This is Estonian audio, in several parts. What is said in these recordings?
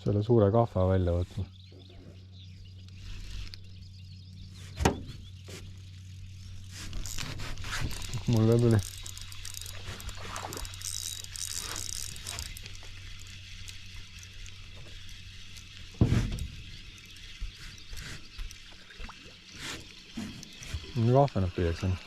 selle suure kahva välja võtma. Mul ka tuli. Kahvenab püüaks on.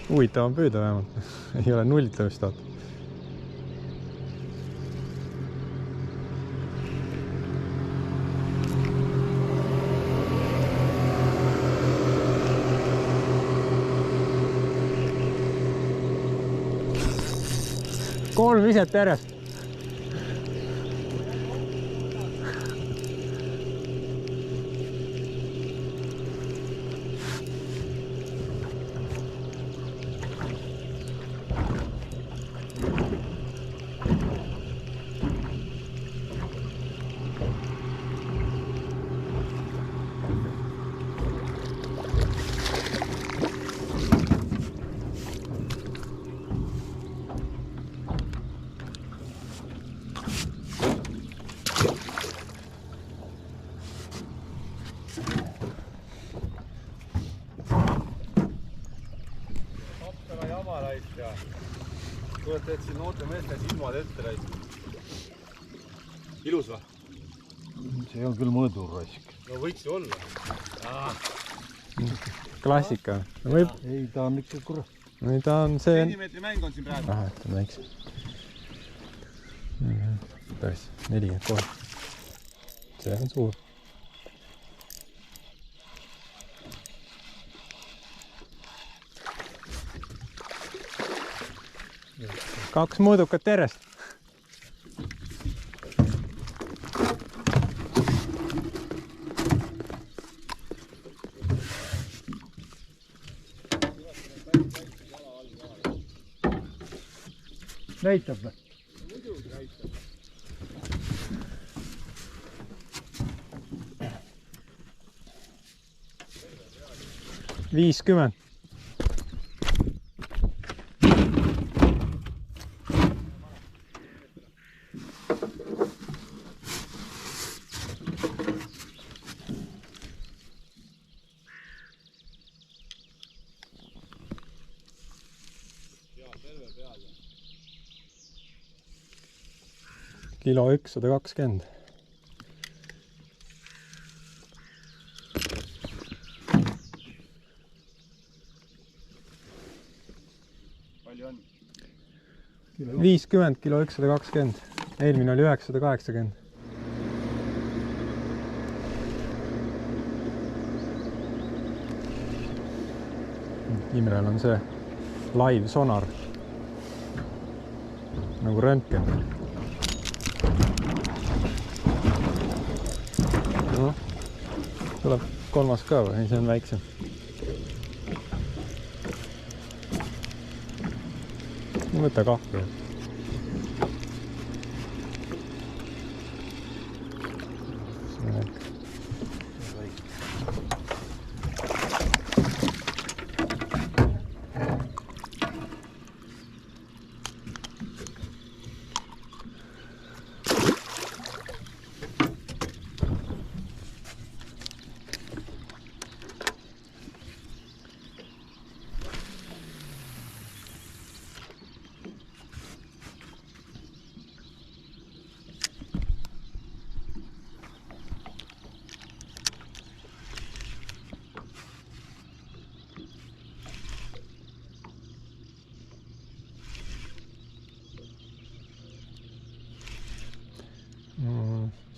Huvitav on püüda vähemalt. Ei ole nullitavist vaata. Kolm viset järjest. Kuule, teed siin noorte meeste silmad ette raisk. Ilus või? See on küll mõõdur raisk. No võiks ju olla. Klassika. No võib... Ei, ta on ikka kurat. Või ta on see... Sentimeetri mäng on siin praegu. Aha, et on väikse. Päris 43. See on suur. Kaks mõõdukat järjest. Näitab või? Muidugi näitab. 50. Kilo 120. Palju on? 50 kilo 120. Eelmine oli 980. Imrel on see live sonar. Nagu röntgen. No, tuleb kolmas ka või? See on väiksem. Võta kahvli.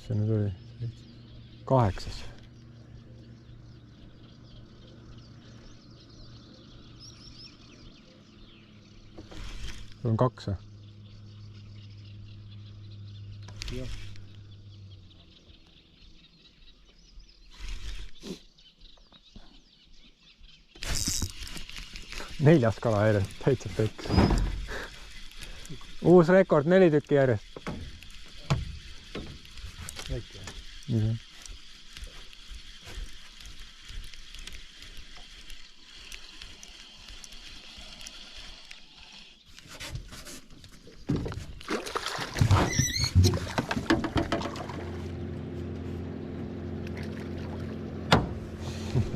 see nüüd oli? 8. Sul on 2 või? Jah. Neljas kala järjest, täitsa peks. Uus rekord, 4 tükki järjest. Väike.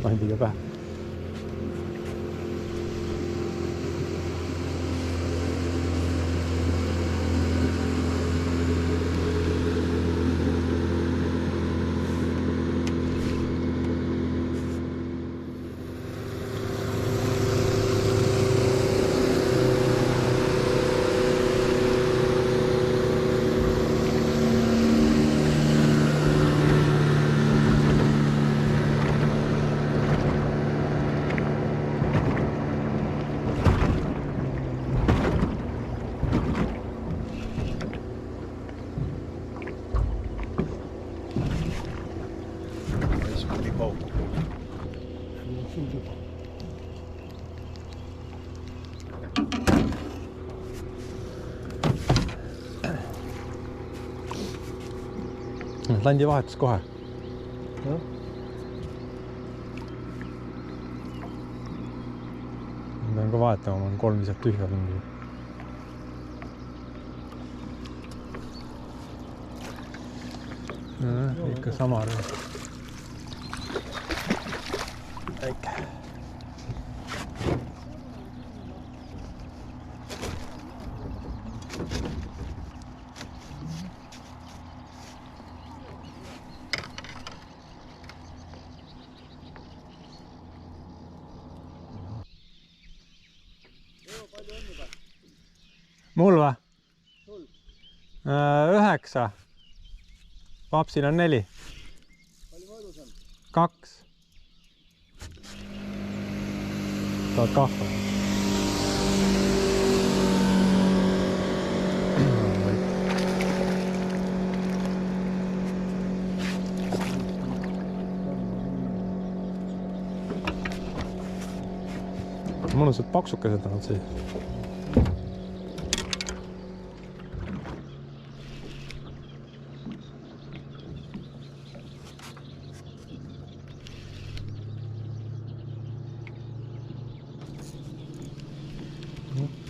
Landiga pähe. Landi vahetus kohe. Jah. Ma pean ka vahetama, ma olen 3 visat tühja mingi. Ikka sama rõõm. Väike. Mul või? 9. Papsil on 4. Palju mõõdus on? 2. Tahad kahva? Mõnusad paksukesed on siis.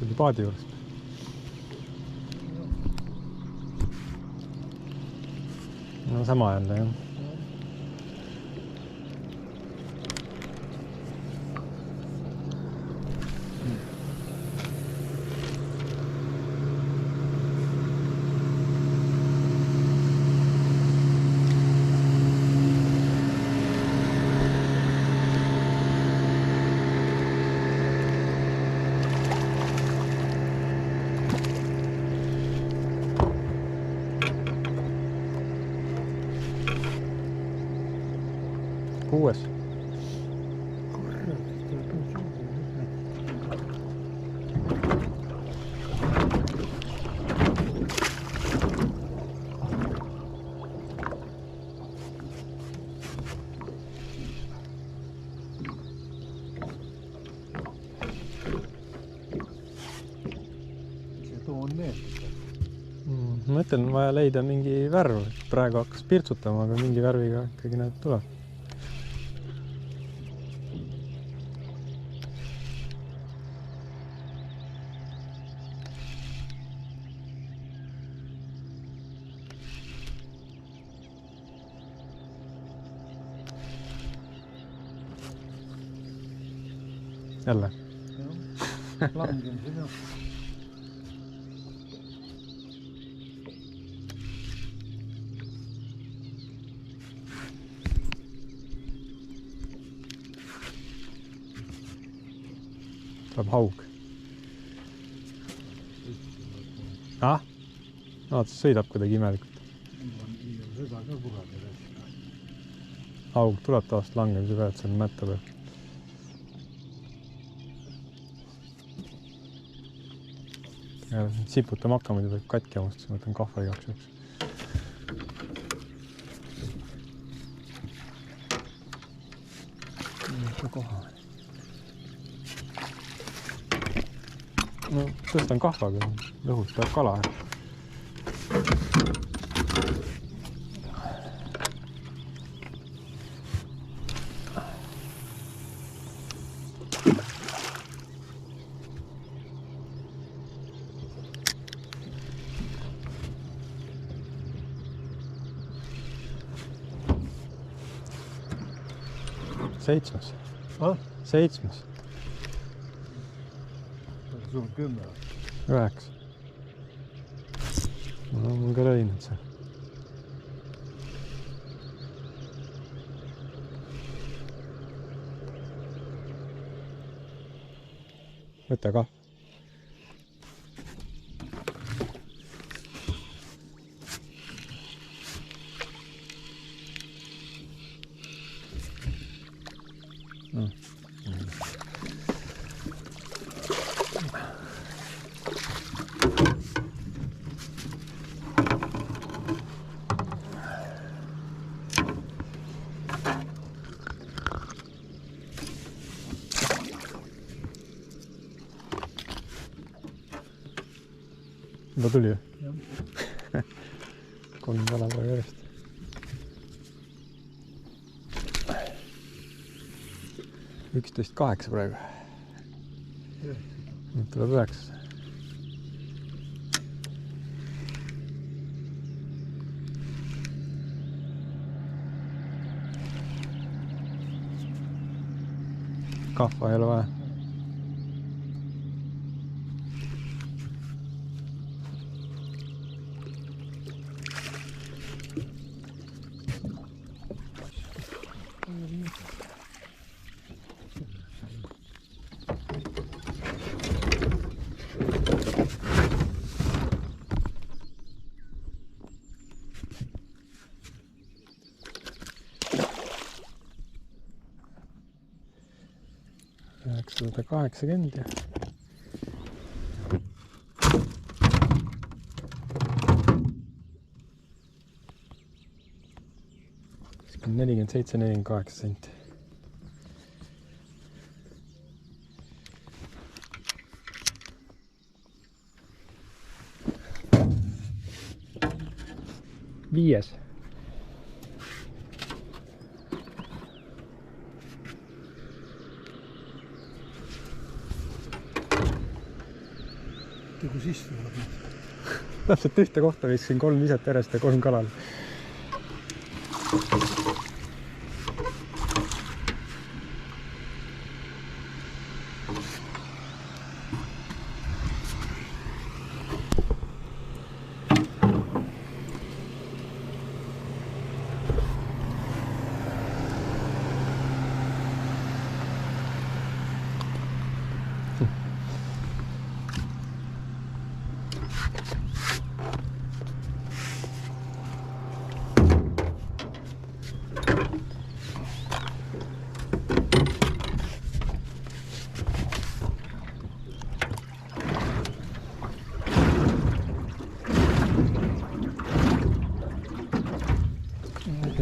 Tuli paadi juurest. No sama jälle jah. Kuues. Ma mõtlen, vaja leida mingi värv. Praegu hakkas pirtsutama, aga mingi värviga ikkagi näeb tuleb. Jälle? Langemisel jah. Tuleb haug. Ah? No, ta sõidab kuidagi imelikult. Seda ka. no pugada edasi. Aug tuleb taast langemise pealt seal mätta peal. Siputama hakkama, muidu võib katki omast, siis võtan kahva igaks juhuks. Koha. No tõstan kahvaga, lõhust peab kala ära. Seitsmes. Ah? 7. Sul 10. 9. No mul ka lõinud see. Võta ka. Juba tuli ju? Jah. 3 kala praegu järjest. Üksteist 8 praegu. Nüüd tuleb 9. Kahva ei ole vaja. Üheksasada 80 ja 47-48 senti. Viies. Kui sisse tuleb. Täpselt ühte kohta viskasin 3 viset järjest ja 3 kalal.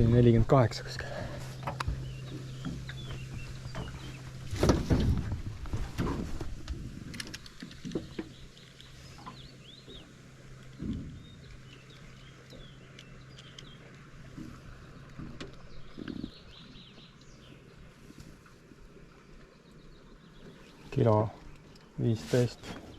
See 48 kuskil. Kilo 15.